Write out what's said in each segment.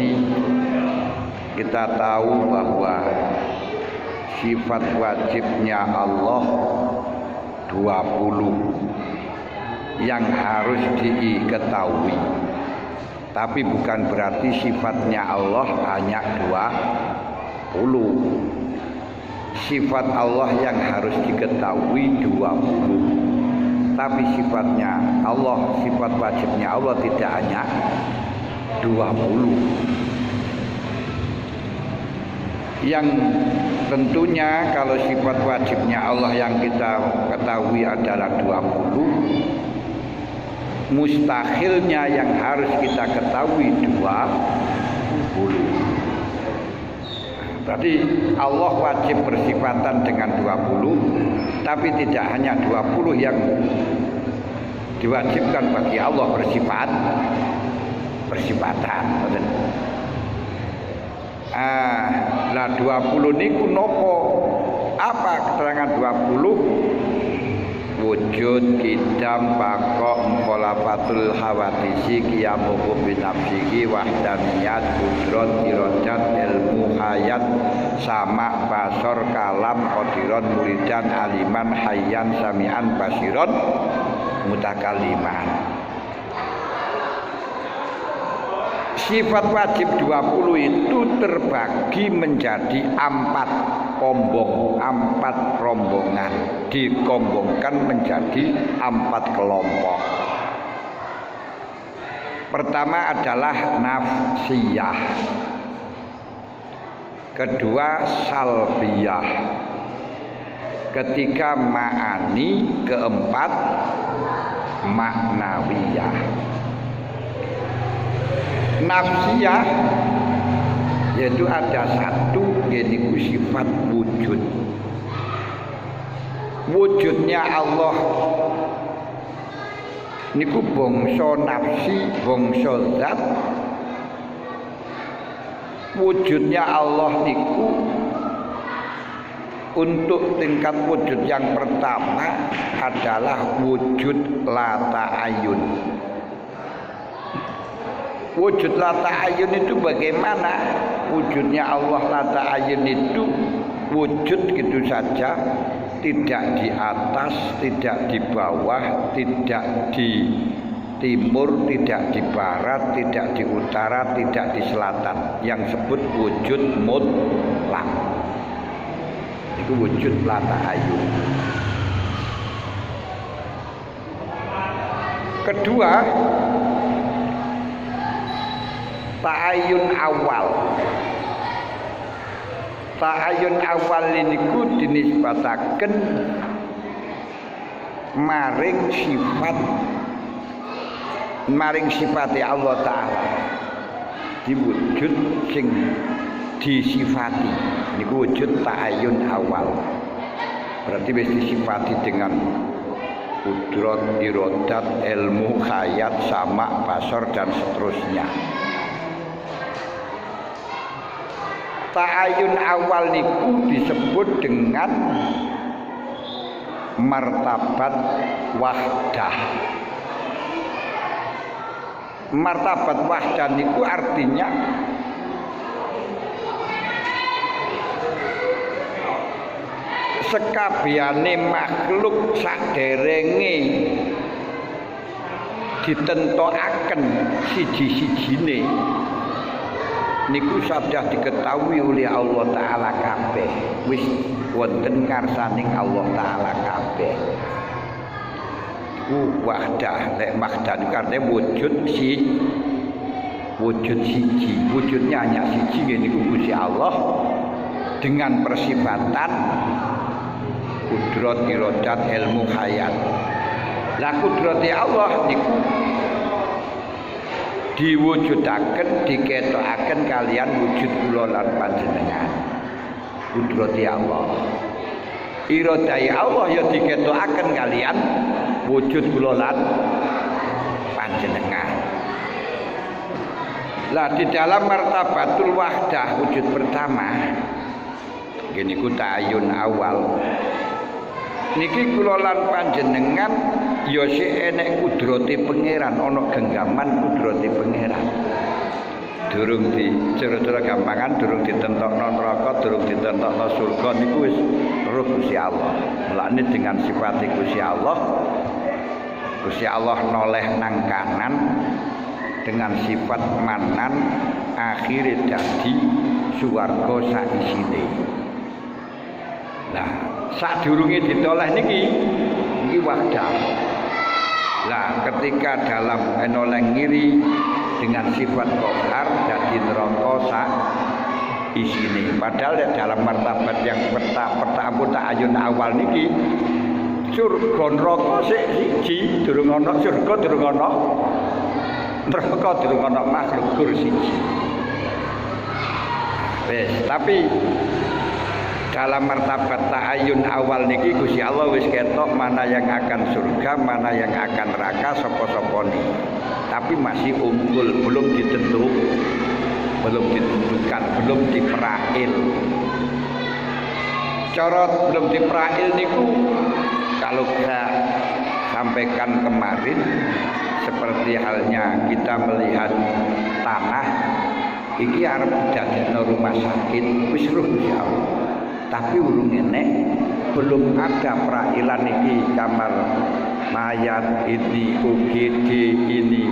berarti kita tahu bahwa sifat wajibnya Allah 20 yang harus diketahui. Tapi bukan berarti sifatnya Allah hanya 20. Sifat Allah yang harus diketahui 20. Tapi sifatnya Allah, sifat wajibnya Allah tidak hanya 20. Yang tentunya kalau sifat wajibnya Allah yang kita ketahui adalah 20, mustahilnya yang harus kita ketahui 20. Berarti Allah wajib bersifatan dengan 20, tapi tidak hanya 20 yang diwajibkan bagi Allah bersifatan. Nah 20 niku nopo? Apa keterangan 20? Wujud, kidam, bakok, mukhalafatul hawadisi, qiyamuhu binafsihi, wahdaniyat, kudrat, iradat, ilmu, hayat, sama, basor, kalam, qadiron, muridan, aliman, hayyan, sami'an, basiron, mutakaliman. Sifat wajib 20 itu terbagi menjadi 4 rombongan, dikombongkan menjadi 4 kelompok. Pertama adalah nafsiyah, kedua salbiyah, ketiga ma'ani, keempat maknawiyah. Nafsiyah yaitu ada satu, yaitu sifat wujud. Wujudnya Allah niku bangsa nafsi, bangsa zat. Wujudnya Allah niku untuk tingkat wujud yang pertama adalah wujud la ta'ayyun. Wujud la ta'ayyun itu bagaimana? Wujudnya Allah la ta'ayyun itu wujud gitu saja, tidak di atas, tidak di bawah, tidak di timur, tidak di barat, tidak di utara, tidak di selatan. Yang sebut wujud mutlak. Itu wujud la ta'ayyun. Kedua, ta'ayyun awal. Ta'ayyun awal niku dinisbataken maring sifate Allah Ta'ala. Diwujud sing disifati niku wujud ta'ayyun awal. Berarti wis disifati dengan kudrat, iradat, ilmu, hayat, sama, basar dan seterusnya. Ta'ayyun awal niku disebut dengan martabat wahdah. Martabat wahdah niku artinya sekabehane makhluk saderenge ditentokaken siji-sijine niku sudah diketahui oleh Allah Ta'ala kabeh, wis wonten ngarsaning Allah Ta'ala kabeh. Iku wahdah, nek wahdah niku artine wujud siji, wujudnya hanya siji niku Gusti Allah dengan persifatan kudrat, iradat, ilmu, hayat. Lah kudrate Allah niku diwujudaken, diketokaken kalian wujud kula lan panjenengan. Kudrati Allah. Iradai Allah ya diketokaken kalian wujud kula lan panjenengan. Lah di dalam martabatul wahdah wujud pertama gini ku ta'ayyun awal. Niki kula lan panjenengan ya sik enek kudrate pangeran, ana genggaman kudrate pangeran. durung cara gampangan durung ditentokno neraka, durung ditentokno surga niku wis roh Gusti Allah. Mulane dengan sifat Gusti Allah, Gusti Allah noleh nang kanan dengan sifat manan akhire dadi swarga sak isine. Nah, sadurunge ditoleh niki wahdah. Lah ketika dalam noleh ngiri dengan sifat qahar dadi neraka sak isine. Padahal dalam martabat yang peta ayun awal niki surga neraka sik siji, durung ana surga, durung ana neraka, durung ana makhluk gur siji. Wes, tapi dalam martabat ta'ayun awal niki Gusti Allah wis ketok mana yang akan surga, mana yang akan neraka, sapa-sapa niki. Tapi masih unggul, belum ditentukan, belum diperail. Cara belum diperail niku kalau kita sampaikan kemarin seperti halnya kita melihat tanah iki arep dadekno rumah sakit wis roh Gusti Allah. Tapi urung enek, belum ada perailan iki kamar mayat ini, UGD ini,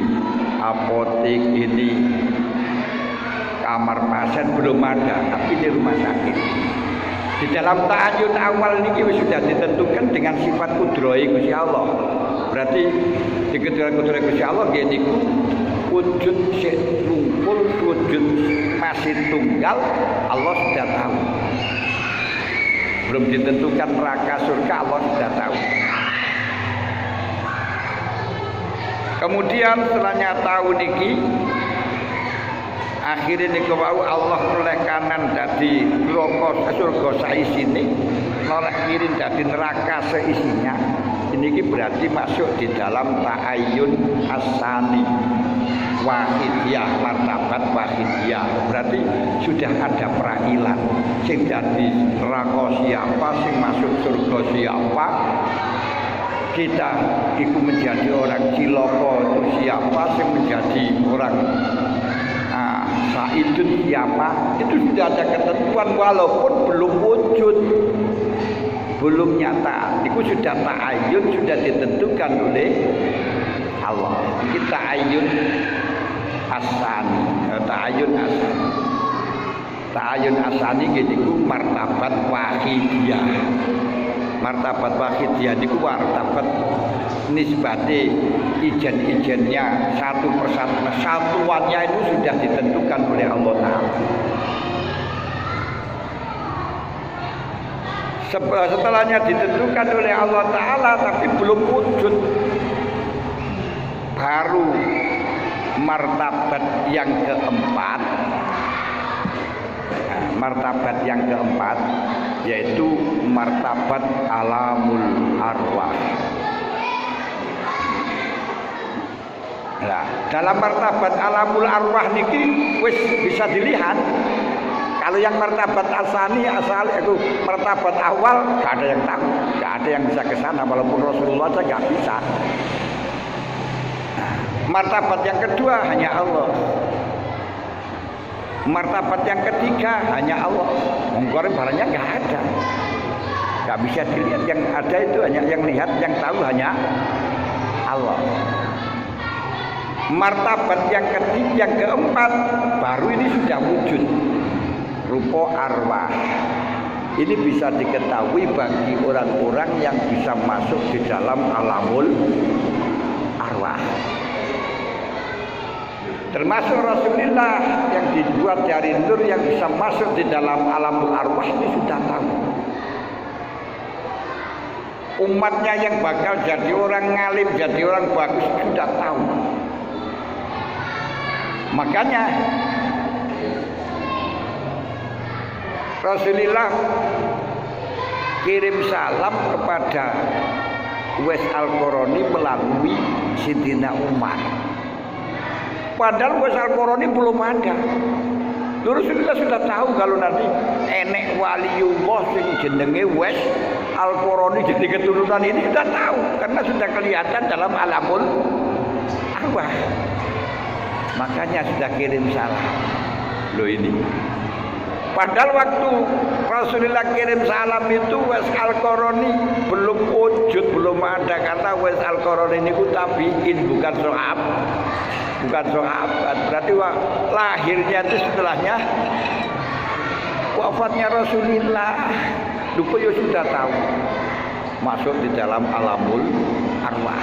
apotek ini, kamar pasien belum ada, tapi di rumah sakit. Di dalam ta'ayun awal niki sudah ditentukan dengan sifat kudrohi Gusti Allah. Berarti di kudrohi Gusti Allah nggih niku wujud sik ngumpul, wujud masih tunggal, Allah sudah tahu. Belum ditentukan neraka surga, Allah sudah tahu. Kemudian setelahnya tahu niki akhirnya niku wau Allah noleh kanan dadi neraka surga saisine, noleh kiri dadi neraka seisinya. Ini berarti masuk di dalam ta'ayun as-sani wahidiyah, martabat wahidiyah. Berarti sudah ada perailan sing dadi neraka siapa, sing masuk surga siapa, kita itu menjadi orang cilaka itu siapa, sing menjadi orang saidun siapa, itu sudah ada ketentuan walaupun belum wujud, belum nyata. Itu sudah ta'ayun, sudah ditentukan oleh Allah. Kita ta'ayun asani, ta'ayun asani. Ta'ayun asani gitu martabat wahidiyah. Martabat wahidiyah niku martabat nisbate ijen-ijennya satu persatu, satuannya itu sudah ditentukan oleh Allah Ta'ala. Setelahnya ditentukan oleh Allah Ta'ala tapi belum wujud, baru martabat yang keempat. Martabat yang keempat yaitu martabat alamul arwah. Nah, dalam martabat alamul arwah niki wis bisa dilihat. Kalau yang martabat asani asal itu martabat awal gak ada yang tahu, gak ada yang bisa ke sana walaupun Rasulullah saja gak bisa. Nah, martabat yang kedua hanya Allah. Martabat yang ketiga hanya Allah. Mengkorek barangnya nggak ada, nggak bisa dilihat. Yang ada itu hanya yang lihat, yang tahu hanya Allah. Martabat yang ketiga, yang keempat baru ini sudah wujud rupa arwah. Ini bisa diketahui bagi orang-orang yang bisa masuk di dalam alamul arwah. Termasuk Rasulullah yang dibuat dari nur yang bisa masuk di dalam alamul arwah ini sudah tahu. Umatnya yang bakal jadi orang ngalim, jadi orang bagus sudah tahu. Makanya Rasulullah kirim salam kepada Uwais Al-Qarani melalui Sidina Umar. Padahal Uwais Al-Qarani belum ada. Rasulullah sudah tahu kalau nanti enek waliullah sing jenenge Uwais Al-Qarani jadi keturunan ini sudah tahu karena sudah kelihatan dalam alamul arwah. makanya sudah kirim salam. Loh ini. Padahal waktu Rasulullah kirim salam itu wes Al-Qarani belum wujud, belum ada kata wes Al-Qarani ini tabiin, bukan sahabat. Bukan sahabat. Berarti lahirnya itu setelahnya wafatnya Rasulullah. Lupa ya sudah tahu. Masuk di dalam alamul arwah.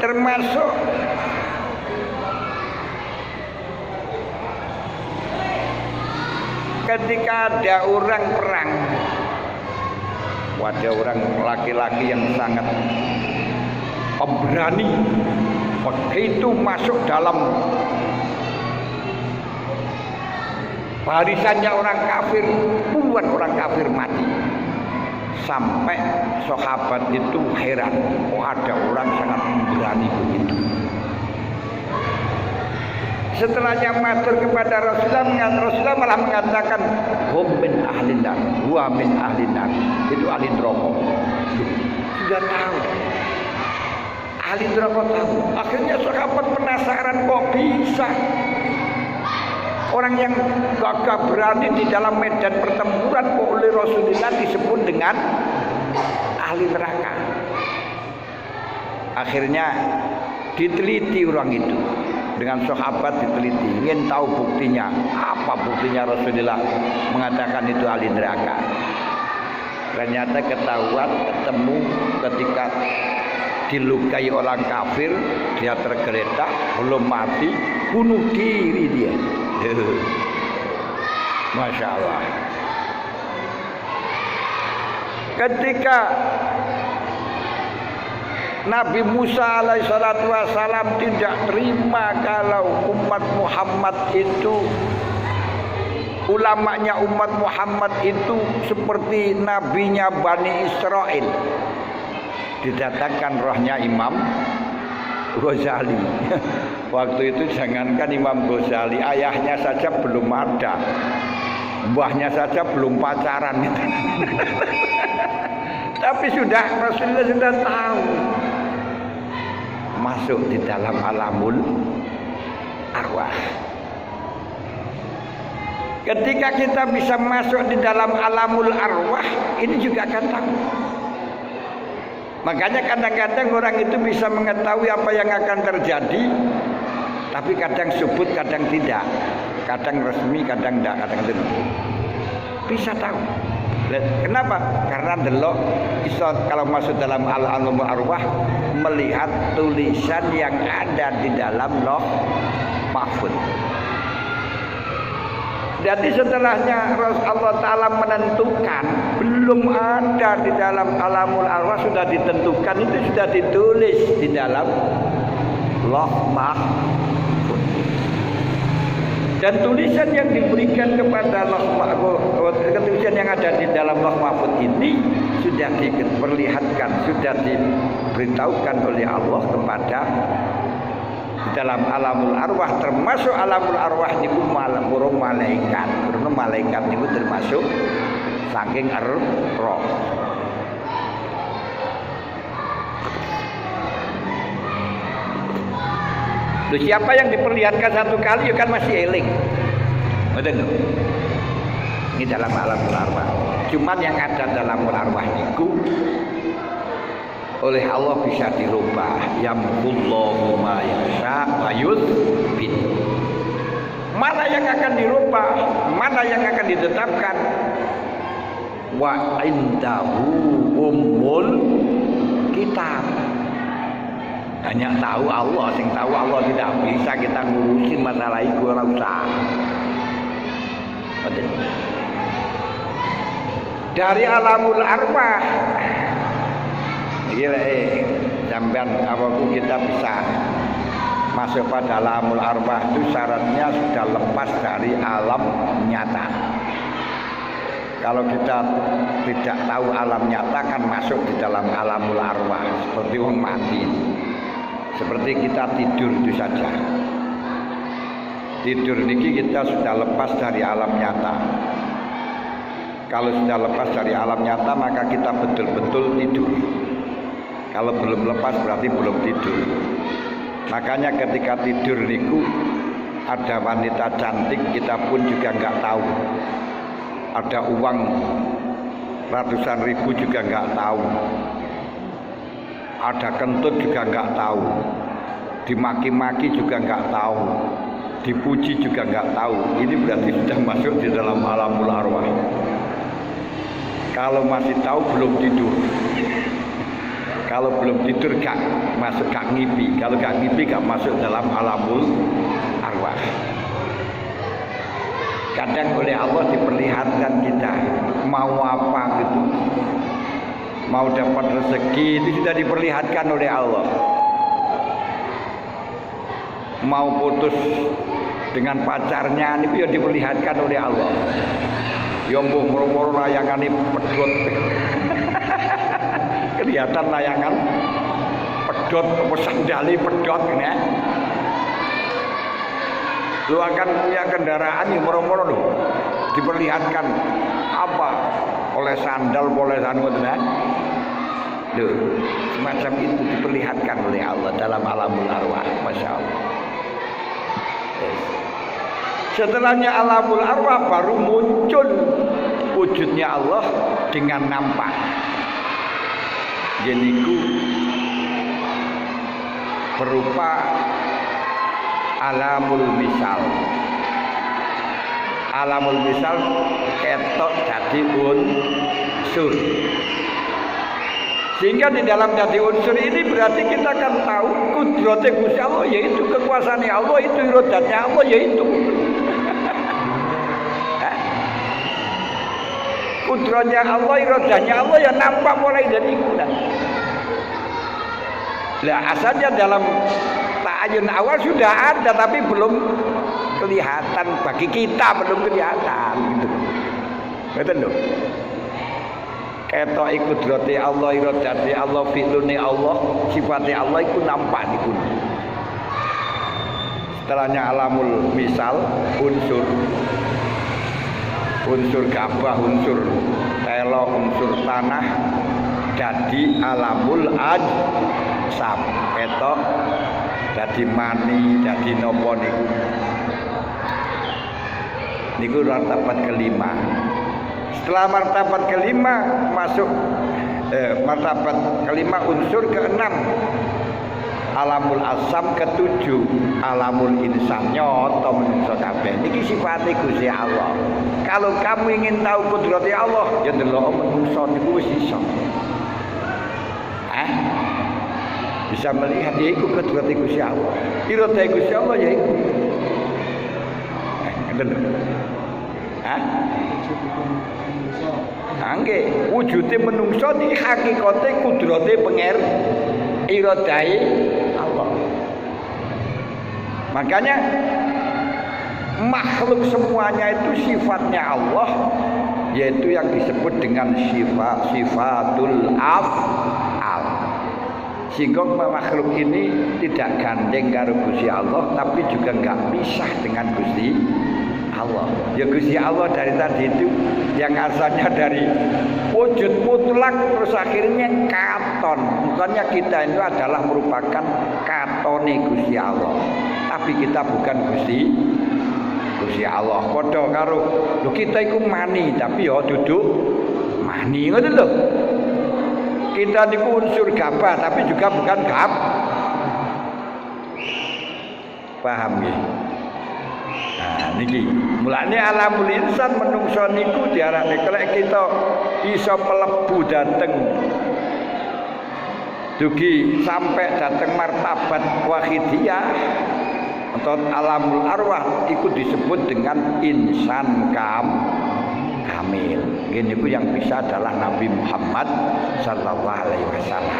Termasuk ketika ada orang perang, ada orang laki-laki yang sangat pemberani, begitu masuk dalam barisannya orang kafir, puluhan orang kafir mati. Sampai sahabat itu heran, ada orang sangat pemberani begitu. Setelahnya matur kepada Rasulullah malah mengatakan hum min ahlin nar, huwa min ahlin nar. Itu ahli neraka. Sudah tahu. Ahli neraka tahu. Akhirnya sahabat penasaran kok bisa orang yang gagah berani di dalam medan pertempuran kok oleh Rasulullah disebut dengan ahli neraka. Akhirnya diteliti orang itu. Dengan sahabat diteliti, ingin tahu buktinya. Apa buktinya Rasulullah mengatakan itu ahli neraka? Ternyata ketahuan, ketemu ketika dilukai orang kafir, dia tergeletak, belum mati, bunuh diri dia. Masya Allah. Ketika Nabi Musa alaihissalatu wassalam tidak terima kalau umat Muhammad itu, ulamanya umat Muhammad itu seperti nabinya Bani Israel. Didatangkan rohnya Imam Ghazali. Waktu itu jangankan Imam Ghazali, ayahnya saja belum ada, mbahnya saja belum pacaran. Tapi Rasulullah sudah tahu. Masuk di dalam alamul arwah. Ketika kita bisa masuk di dalam alamul arwah, ini juga akan tahu. Makanya kadang-kadang orang itu bisa mengetahui apa yang akan terjadi, tapi kadang subut, kadang tidak, kadang resmi, kadang tidak, kadang tidak. Bisa tahu. Kenapa? Karena delok iso kalau masuk dalam alamul arwah melihat tulisan yang ada di dalam Lauh Mahfuz. Jadi setelahnya Allah Ta'ala menentukan, belum ada di dalam alamul arwah, sudah ditentukan, itu sudah ditulis di dalam Lauh Mahfuz. Dan tulisan yang diberikan kepada tulisan yang ada di dalam Lauh Mahfuz ini sudah diperlihatkan, sudah diberitahukan oleh Allah kepada di dalam alamul arwah, termasuk alamul arwah niku burung malaikat. Burung malaikat niku termasuk saking roh. Loh, siapa yang diperlihatkan satu kali ya kan masih eling. Betul. Ini dalam alamul arwah. Cuman yang ada dalam alamul arwah itu oleh Allah bisa dirubah. Yamhullahu ma yasha wa yuthbit. Mana yang akan dirubah, mana yang akan ditetapkan. Wa indahu ummul kitab. Hanya tahu Allah, sing tahu Allah, tidak bisa kita ngurusin masalah itu, ora usah. Dari alamul arwah, gila sampean apaku kita bisa masuk pada alamul arwah itu syaratnya sudah lepas dari alam nyata. Kalau kita tidak tahu alam nyata kan masuk di dalam alamul arwah seperti orang mati. Seperti kita tidur itu saja. Tidur niki kita sudah lepas dari alam nyata. Kalau sudah lepas dari alam nyata maka kita betul-betul tidur. Kalau belum lepas berarti belum tidur. Makanya ketika tidur niku ada wanita cantik kita pun juga nggak tahu. Ada uang ratusan ribu juga nggak tahu. Ada kentut juga nggak tahu. Dimaki-maki juga nggak tahu. Dipuji juga nggak tahu. Ini berarti sudah masuk di dalam alamul arwah. Kalau masih tahu belum tidur. Kalau belum tidur gak masuk, gak ngipi. Kalau gak ngipi gak masuk dalam alamul arwah. Kadang oleh Allah diperlihatkan kita mau apa gitu, mau dapat rezeki itu sudah diperlihatkan oleh Allah. Mau putus dengan pacarnya itu ya diperlihatkan oleh Allah. Ya mbuh moro-moro layangane pedhot. Kelihatan layangan pedhot apa sandali pedhot ya. Lu akan punya kendaraan yang moro-moro loh. Diperlihatkan apa? Oleh sandal, oleh ngoten ya. Loh, semacam itu diperlihatkan oleh Allah dalam alamul arwah, Masya Allah. Yes. Setelahnya alamul arwah baru muncul wujudnya Allah dengan nampak. Jeniku berupa alamul misal. Alamul misal ketok dadi unsur. Sehingga di dalam dadi unsur ini berarti kita akan tahu kudratnya Gusti Allah, yaitu kekuasaan Allah, itu iradatnya Allah, yaitu kudratnya Allah, iradatnya Allah yang nampak mulai dari bulan. Lah asalnya dalam ta'ayun awal sudah ada tapi belum kelihatan bagi kita, belum kelihatan gitu. Betul loh. Ketok kudrate Allah, iradate Allah, fi'lune Allah, sifate Allah itu nampak niku. Setelahnya alamul misal, unsur gabah, unsur telo, unsur tanah, jadi alamul ajsam. Ketok jadi mani, jadi nopo niku. Niku martabat kelima. Setelah martabat kelima masuk martabat kelima unsur keenam alamul asam, ketujuh alamul insan, nyoto menungso kabeh. Niki sifate Gusti Allah. Kalau kamu ingin tahu kudrate Allah, ya delok menungso niku wis iso. Bisa melihat ya iku kudrate Gusti Allah. Irade Gusti Allah ya iku. Ngeten. Nggih, wujude menungso iki hakikate kudrate penger iradahe Allah. Makanya makhluk semuanya itu sifatnya Allah, yaitu yang disebut dengan sifatul af'al. Sehingga makhluk ini tidak gandeng karo Gusti Allah, tapi juga enggak pisah dengan Gusti Allah. Ya Gusti Allah dari tadi itu yang asalnya dari wujud mutlak terus akhirnya katon. Bukannya kita itu adalah merupakan katone Gusti Allah, tapi kita bukan Gusti Allah. Padha karo lho kita iku mani tapi ya duduk mani ngoten lho. Kita niku unsur gabah tapi juga bukan gab. Paham ya? Nah niki mulane alamul insan menungso niku diarani kelek kita iso mlebu dhateng dugi sampai dhateng martabat wahidiyah atau alamul arwah iku disebut dengan insan kamil. Ini ku yang bisa adalah Nabi Muhammad sallallahu alaihi wasallam.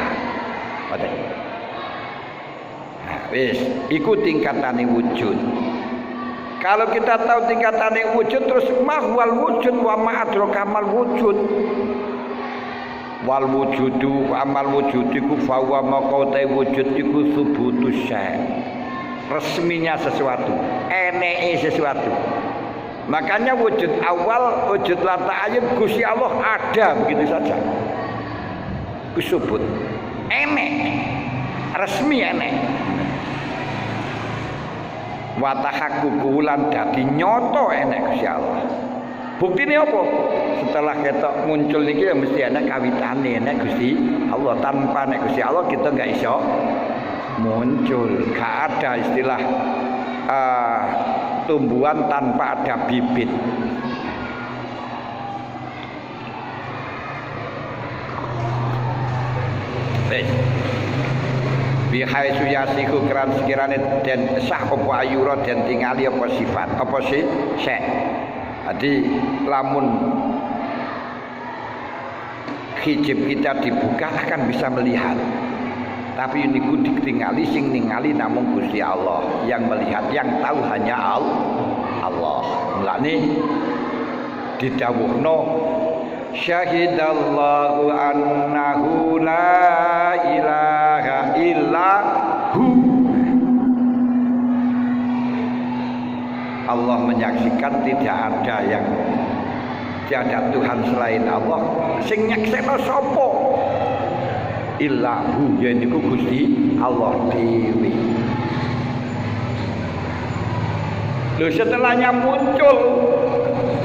Nah, wis iku tingkatane wujud. Kalau kita tahu tingkatane wujud terus mahwal wujud wa ma'adrakamal wujud. Wal wujudu amal wujudiku fa wa maqautai wujud iku subutus syai'. Resminya sesuatu, eneke sesuatu. Makanya wujud awal, wujud la ta'ayyun Gusti Allah ada begitu saja. Kusubut. Enek. Resmi enek. wa tahaqququ lan dadi nyoto enek Gusti Allah. Buktine apa? Setelah ketok muncul niki ya mesti ana kawitane enek Gusti Allah. Tanpa enek Gusti Allah kita enggak iso muncul. Gak ada istilah tumbuhan tanpa ada bibit. Bihai suyasiku keran sekirane den sah apa ayura den tingali apa sifat apa sih sek. Jadi lamun hijab kita dibuka akan bisa melihat. Tapi niku ditingali sing ningali namung Gusti Allah. Yang melihat, yang tahu hanya Allah. Mulane didhawuhno syahidallahu annahu la ilaha illahu. Allah menyaksikan tidak ada yang tiada Tuhan selain Allah. Sing nyaksekno sapa? Illahu, yaiku Gusti Allah dewi. Lalu setelahnya muncul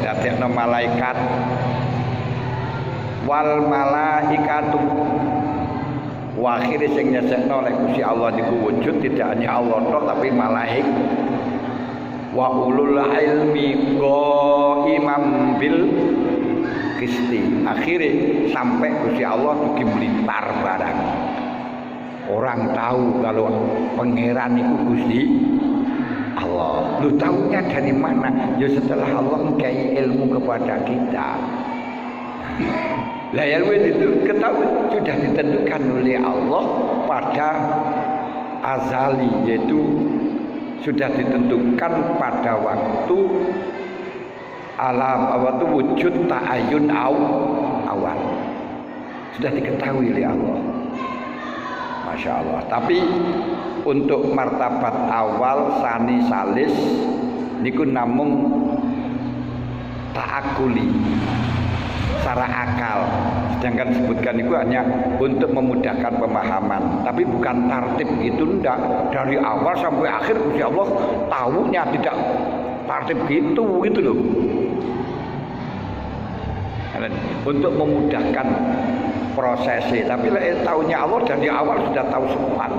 dadekno malaikat wal malaikatu. Akhire sing nyesekno lek Gusti Allah niku wujud tidak hanya Allah tok tapi malaik wa ulul ilmi qaimam bil kisti. Akhirnya sampai Gusti Allah dugi mlimpar barang. Orang tahu kalau pangeran itu Gusti Allah. Lu tahunya dari mana? Ya setelah Allah memberi ilmu kepada kita. Lah ilmu itu ketahui sudah ditentukan oleh Allah pada azali, yaitu sudah ditentukan pada waktu alam waktu wujud ta'ayun awal sudah diketahui oleh Allah. Masya Allah. Tapi untuk martabat awal sani salis niku namung ta'akuli secara akal, sedangkan disebutkan itu hanya untuk memudahkan pemahaman, tapi bukan tartib gitu. Ndak, dari awal sampai akhir Gusti Allah tahunya tidak tartib gitu loh. Untuk memudahkan prosesnya, tapi tahunya Allah dari awal sudah tahu semua.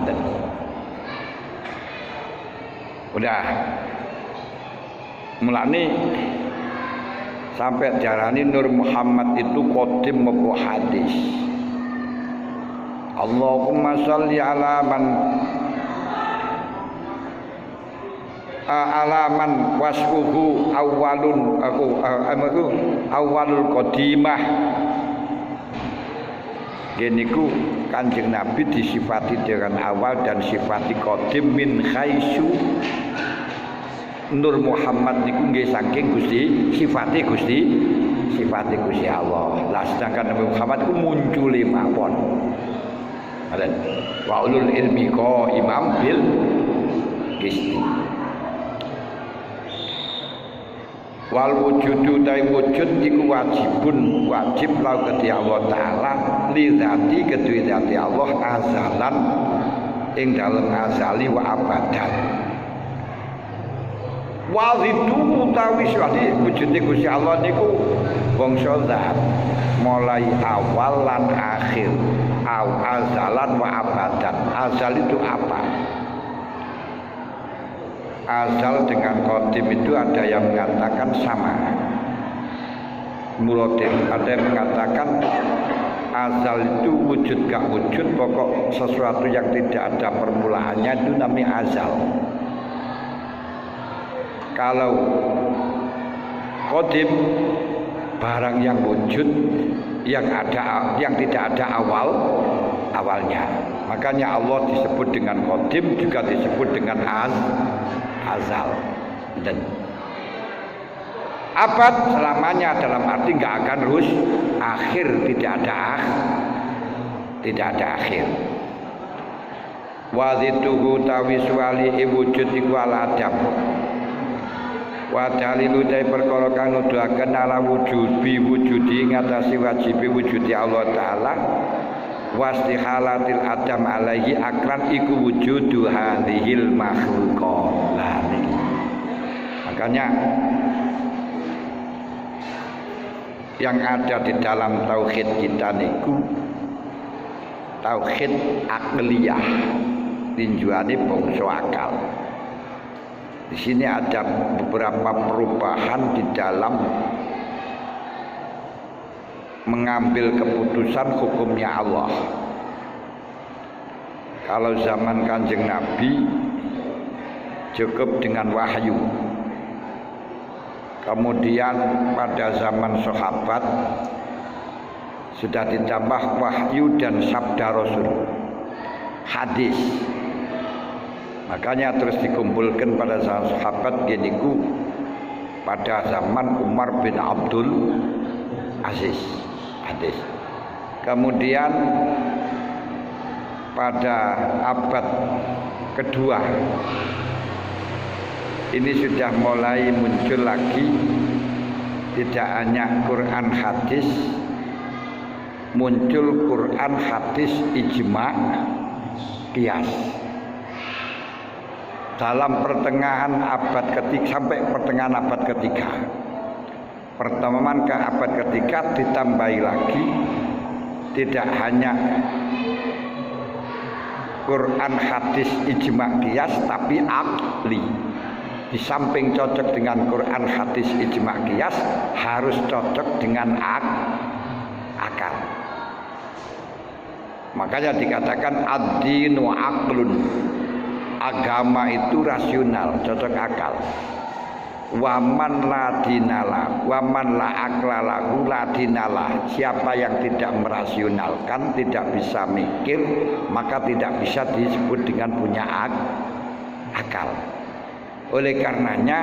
Udah mulane sampai jarani Nur Muhammad itu qadim apa hadis. Allahumma sholli ala man wasfuhu awalun awalul qadimah. Geniku Kanjeng Nabi disifati dengan awal dan sifati qadim min khaisu Nur Muhammad niku nggih saking Gusti sifate Gusti Allah. Lah sedangkan Nabi Muhammad ku muncule mawon. Ngaten. Wa ulul ilmi qaimam bil qisti. Wal wujudu dai wujud iku wajib lau kedhi Allah taala li zati kedhi zati Allah azalan ing dalem azali wa abadan. Wazidu utawi suwati wujude Gusti Allah niku bangsa zat mulai awal lan akhir azalan wa abadan. Azal itu apa? Azal dengan qadim itu ada yang mengatakan sama muradif, ada yang mengatakan azal itu wujud gak wujud, pokok sesuatu yang tidak ada permulaannya itu namanya azal. Kalau qadim barang yang wujud yang tidak ada awalnya. Makanya Allah disebut dengan qadim, juga disebut dengan azal. Dan abad selamanya dalam arti enggak akan akhir, tidak ada akhir. Wa zituhu tawiswali wujud iku adam. Wa dalilu dai perkara kang nuduhaken ala wujudi ngatasi wajibi wujudi Allah taala wastihalatil adam alaihi akran iku wujudu hadhil makhluqat. Lah niki Makanya yang ada di dalam tauhid kita niku tauhid akliyah, tinjuane bangsa akal. Di sini ada beberapa perubahan di dalam mengambil keputusan hukumnya Allah. Kalau zaman Kanjeng Nabi cukup dengan wahyu. Kemudian pada zaman sahabat sudah ditambah wahyu dan sabda Rasul, hadis. Makanya terus dikumpulkan pada zaman sahabat giniku pada zaman Umar bin Abdul Aziz, hadis. Kemudian pada abad kedua ini sudah mulai muncul lagi tidak hanya Quran hadis, muncul Quran hadis ijma qiyas. Dalam pertengahan abad ketiga sampai pertengahan abad ketiga, pertemuan ke abad ketiga ditambahi lagi tidak hanya Quran hadis ijma qiyas tapi akli. Di samping cocok dengan Quran hadis ijma qiyas harus cocok dengan akal. Makanya dikatakan ad-dinu aqlun. Agama itu rasional, cocok akal. Waman la dinala, waman la aklalahu la dinala. Siapa yang tidak merasionalkan, tidak bisa mikir, maka tidak bisa disebut dengan punya akal. Oleh karenanya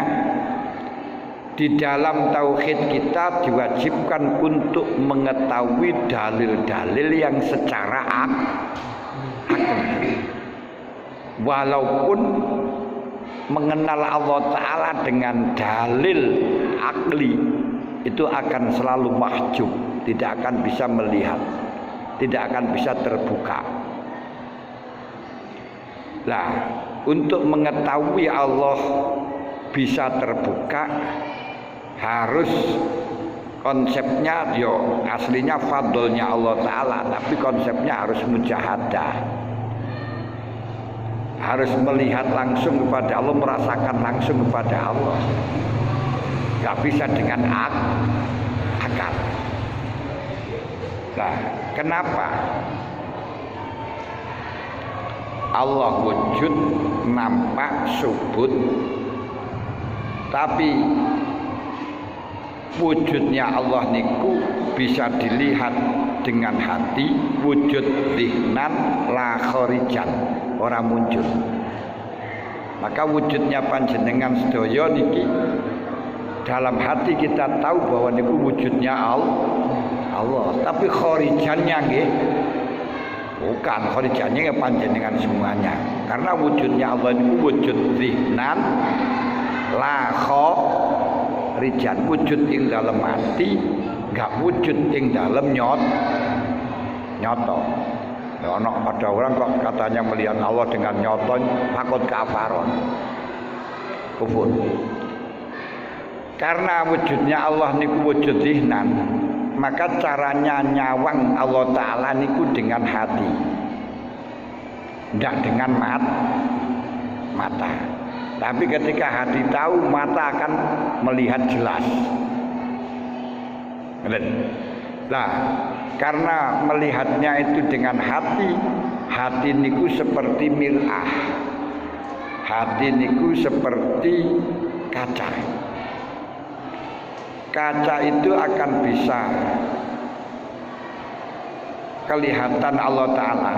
di dalam tauhid kita diwajibkan untuk mengetahui dalil-dalil yang secara akli. Walaupun mengenal Allah Ta'ala dengan dalil akli itu akan selalu mahjub, tidak akan bisa melihat, tidak akan bisa terbuka. Nah, untuk mengetahui Allah bisa terbuka harus konsepnya yo aslinya fadlnya Allah Ta'ala, tapi konsepnya harus mujahadah. Harus melihat langsung kepada Allah, merasakan langsung kepada Allah. Gak bisa dengan akal. Nah, kenapa Allah wujud, nampak, subut, tapi wujudnya Allah niku bisa dilihat dengan hati, wujud zihnan la kharijan, orang muncul. Maka wujudnya panjenengan sedaya niki dalam hati kita tahu bahwa niku wujudnya Allah, tapi kharijannya nggih bukan, kharijannya panjenengan semuanya. Karena wujudnya Allah niku wujud zihnan la kharijan, wujud ing dalam hati, enggak wujud ing dalam nyoto. Ada orang kok katanya melihat Allah dengan nyoto, takut kafaron, kufur. Karena wujudnya Allah niku wujud zihnan, maka caranya nyawang Allah Ta'ala niku dengan hati, tidak dengan mata. Tapi ketika hati tahu, mata akan melihat jelas. Nah, karena melihatnya itu dengan hati niku seperti mir'ah, hati niku seperti kaca. Kaca itu akan bisa kelihatan Allah Ta'ala.